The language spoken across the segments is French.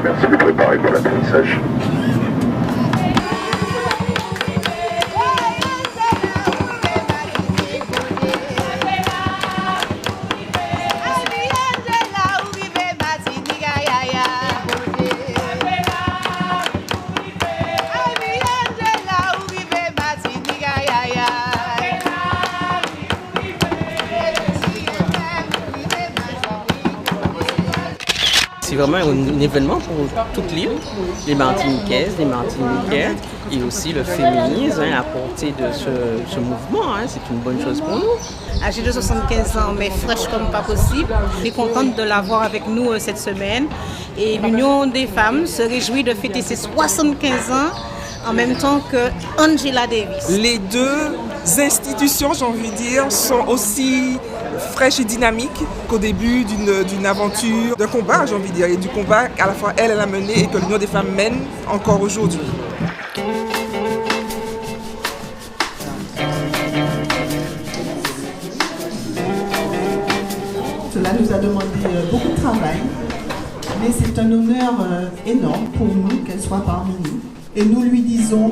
Merci de préparer pour l'atterrissage. C'est vraiment un événement pour toute l'île, les Martiniquaises, les Martiniquais, et aussi le féminisme à portée de ce mouvement. C'est une bonne chose pour nous. Âgée de 75 ans, mais fraîche comme pas possible. Je suis contente de l'avoir avec nous cette semaine. Et l'Union des femmes se réjouit de fêter ses 75 ans en même temps que Angela Davis. Les deux institutions, j'ai envie de dire, sont aussi fraîches et dynamiques qu'au début d'une aventure, d'un combat, j'ai envie de dire, et du combat qu'à la fois elle a mené et que l'Union des femmes mène encore aujourd'hui. Cela nous a demandé beaucoup de travail, mais c'est un honneur énorme pour nous qu'elle soit parmi nous. Et nous lui disons,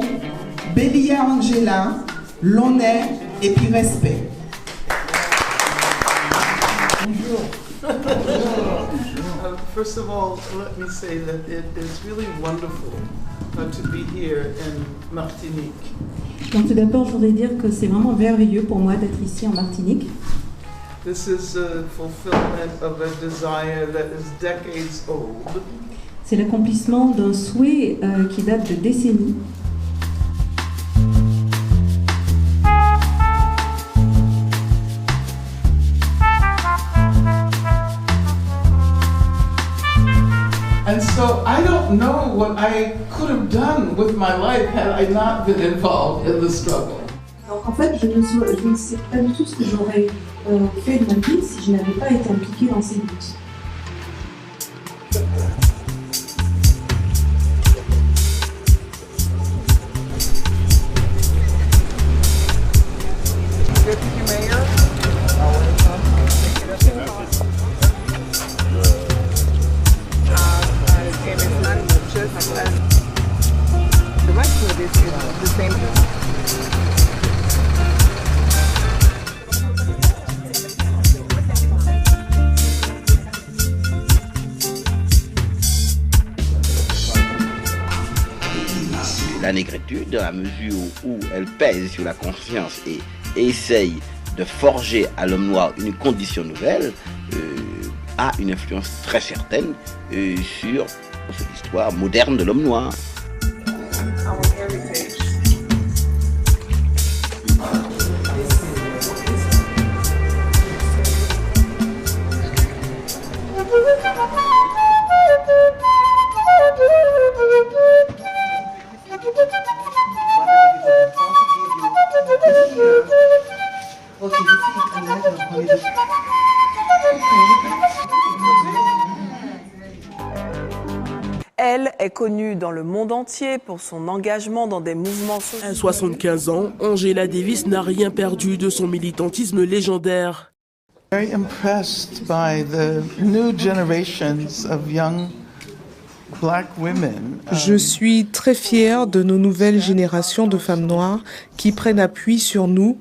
Bélia Angela, l'honneur et puis respect. First of all, let me say that it is really wonderful to be here in Martinique. Donc tout d'abord, je voudrais dire que c'est vraiment merveilleux pour moi d'être ici en Martinique. This is a fulfillment of a desire that is decades old. C'est l'accomplissement d'un souhait qui date de décennies. And so I don't know what I could have done with my life had I not been involved in the struggle. Donc en fait, je ne sais pas du tout ce que j'aurais fait de ma vie si je n'avais pas été impliquée dans ces luttes. La négritude, dans la mesure où elle pèse sur la conscience et essaye de forger à l'homme noir une condition nouvelle, a une influence très certaine sur l'histoire moderne de l'homme noir. Elle est connue dans le monde entier pour son engagement dans des mouvements sociaux. À 75 ans, Angela Davis n'a rien perdu de son militantisme légendaire. Very impressed by the new generations of young black women. Je suis très fière de nos nouvelles générations de femmes noires qui prennent appui sur nous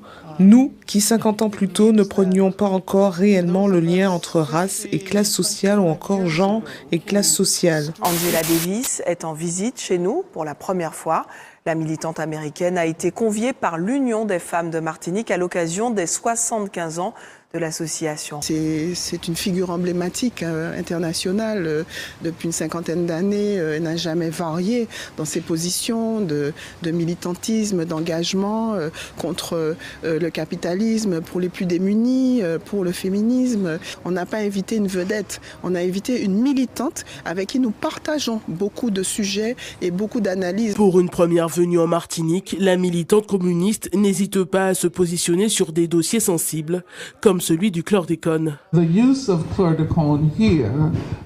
qui 50 ans plus tôt ne prenions pas encore réellement le lien entre race et classe sociale ou encore genre et classe sociale. Angela Davis est en visite chez nous pour la première fois. La militante américaine a été conviée par l'Union des femmes de Martinique à l'occasion des 75 ans de l'association. C'est une figure emblématique internationale. Depuis une cinquantaine d'années, elle n'a jamais varié dans ses positions de militantisme, d'engagement contre le capitalisme, pour les plus démunis, pour le féminisme. On n'a pas invité une vedette, on a invité une militante avec qui nous partageons beaucoup de sujets et beaucoup d'analyses. Pour une première venue en Martinique, la militante communiste n'hésite pas à se positionner sur des dossiers sensibles, comme celui du chlordécone.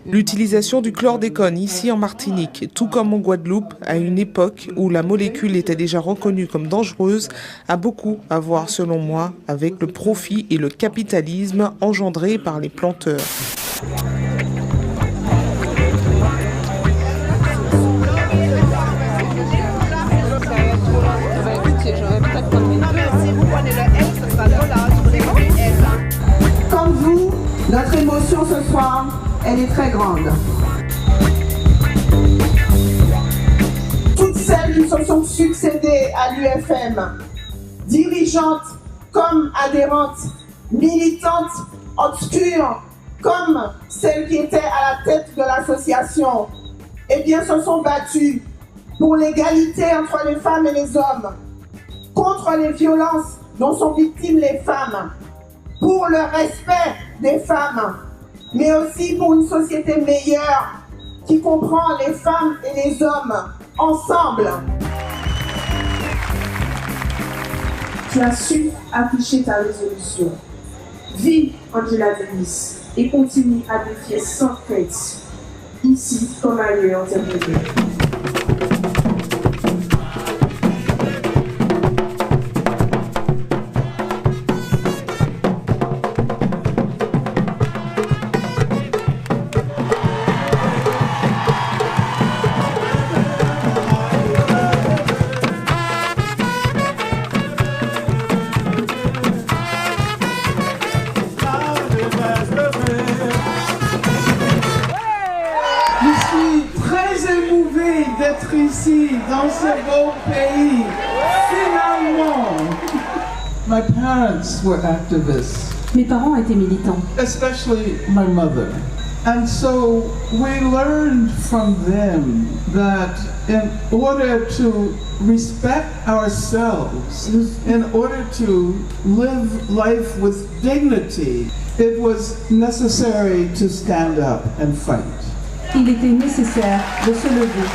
L'utilisation du chlordécone ici en Martinique, tout comme en Guadeloupe, à une époque où la molécule était déjà reconnue comme dangereuse, a beaucoup à voir, selon moi, avec le profit et le capitalisme engendrés par les planteurs. Comme vous, notre émotion ce soir, elle est très grande. Toutes celles qui se sont succédées à l'UFM, dirigeantes comme adhérentes, militantes obscures comme celles qui étaient à la tête de l'association, eh bien se sont battues pour l'égalité entre les femmes et les hommes, contre les violences dont sont victimes les femmes, pour le respect des femmes, mais aussi pour une société meilleure qui comprend les femmes et les hommes ensemble. Tu as su afficher ta résolution. Vive Angela Davis et continue à défier sans crainte, ici comme ailleurs en termes. Ici, dans ce beau pays, finalement, my parents were activists. Mes parents étaient militants. Especially my mother. And so we learned from them that in order to respect ourselves, in order to live life with dignity, it was necessary to stand up and fight. Il était nécessaire de se lever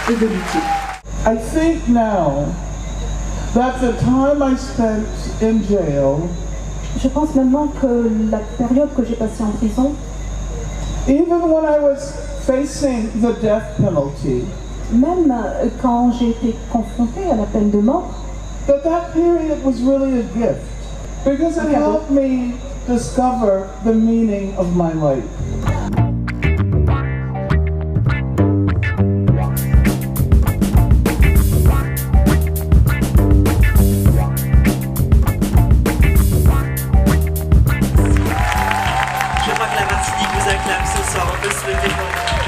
et de lutter. I think now that the time I spent in jail, je pense maintenant que la période que j'ai passée en prison, even when I was facing the death penalty, même quand j'ai été confrontée à la peine de mort, that period was really a gift because it helped me discover the meaning of my life.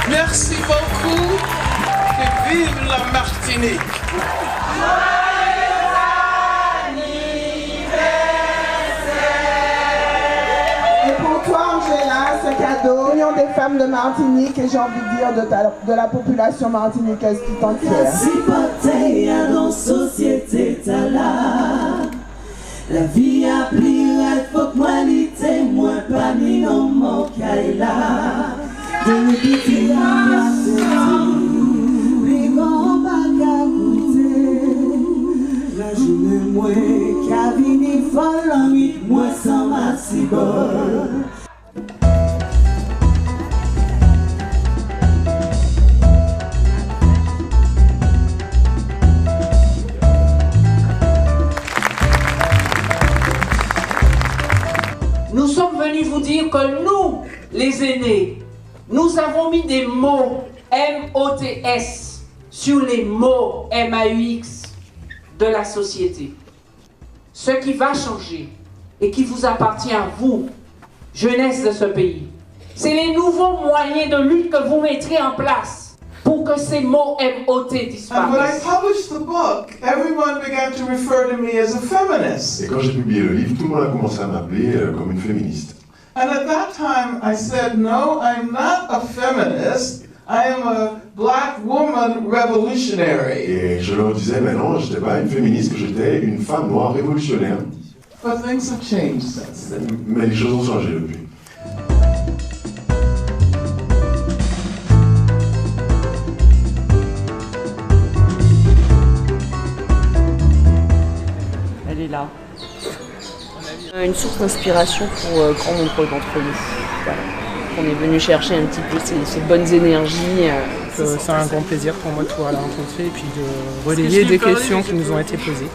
Merci beaucoup et vive la Martinique. Et pour toi, Angela, ce cadeau, l'Union des femmes de Martinique et j'ai envie de dire de la population martiniquaise tout entière. Si porté à nos sociétés là, la vie a pris rêve, faut que moi l'été, moi pas ni non mon là. De petit à les grands bacs à goûter, la journée moi qui vini folle en nuit, moi sans ma cibole. Nous sommes venus vous dire que nous, les aînés, nous avons mis des mots M-O-T-S sur les mots M-A-U-X de la société. Ce qui va changer et qui vous appartient à vous, jeunesse de ce pays, c'est les nouveaux moyens de lutte que vous mettrez en place pour que ces mots M-O-T disparaissent. And when I published the book, everyone began to refer to me as a feminist. Et quand j'ai publié le livre, tout le monde a commencé à m'appeler comme une féministe. And at that time, I said, no, I'm not a feminist. I am a black woman revolutionary. Et je leur disais, mais non, je n'étais pas une féministe, que j'étais une femme noire révolutionnaire. But things have changed since then. Mais les choses ont changé depuis. Elle est là. Une source d'inspiration pour grand nombre d'entre nous. Voilà. On est venu chercher un petit peu ces bonnes énergies. C'est un grand plaisir pour moi de pouvoir la rencontrer et puis de relayer des questions qui nous ont été posées.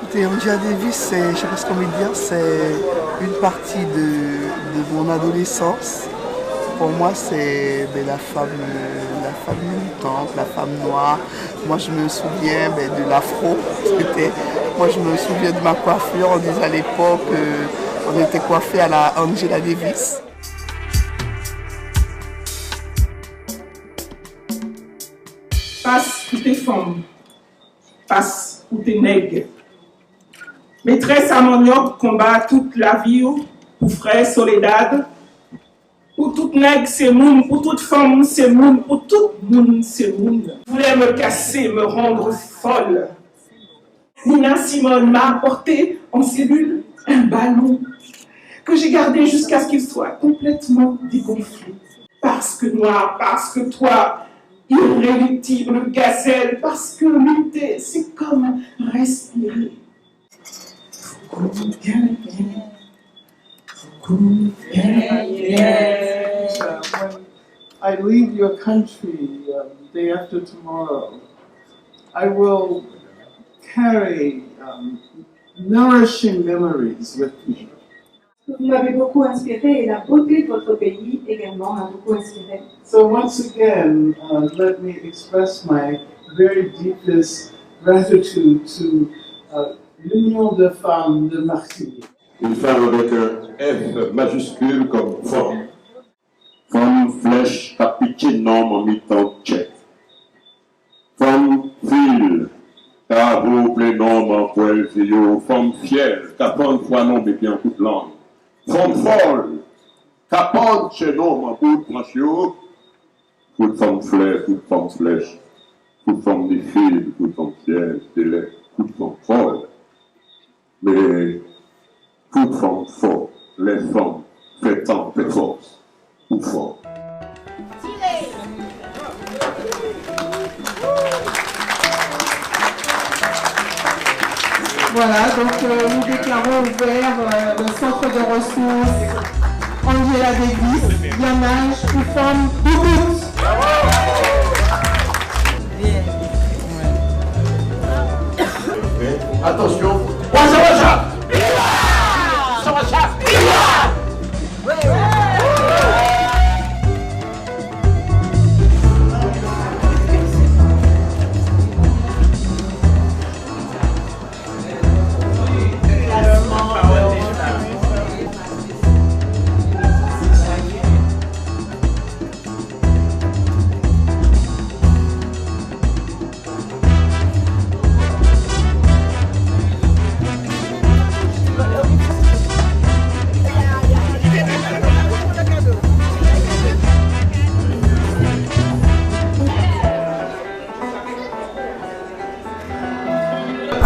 Écoutez, Angela Davis, je ne sais pas ce qu'on veut dire, c'est une partie de mon adolescence. Pour moi, c'est la femme militante, la femme noire. Moi, je me souviens de l'afro. Moi, je me souviens de ma coiffure. On disait à l'époque, on était coiffé à la Angela Davis. Passe pour tes femmes, passe pour tes nègres. Maîtresse Ammoniaque combat toute la vie pour frère Soledad. Pour toute nègre, c'est moun, pour toute femme, c'est moun, pour tout moun, c'est moun. Voulait me casser, me rendre folle. Nina Simone m'a apporté en cellule un ballon que j'ai gardé jusqu'à ce qu'il soit complètement dégonflé. Parce que noir, parce que toi, irréductible gazelle, parce que lutter, c'est comme respirer. When I leave your country day after tomorrow, I will carry nourishing memories with me. Vous m'avez beaucoup inspiré et la beauté de votre pays également m'a beaucoup inspiré. So once again, let me express my very deepest gratitude to l'Union de femmes de Martinique. Une femme avec un F majuscule comme femme. Femme flèche à piqué norme en mi-temps tchèque. Femme file, à vous plein norme en poêle fillot. Femme fière, capante fois non mais bien toute langue. Femme folle, capante chez norme en bout de branchio. Toute femme flèche, toute femme flèche. Toute femme défile, toute femme fière, délai, toute femme folle. Mais toute femme forte, les femmes fait tant de force, ou fort. Voilà, donc nous déclarons ouvert le centre de ressources Angela Davis, Yanage, ou femme Boubout. Attention.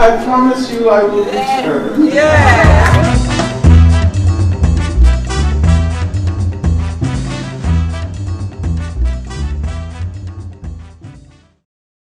I promise you I will return. Yeah!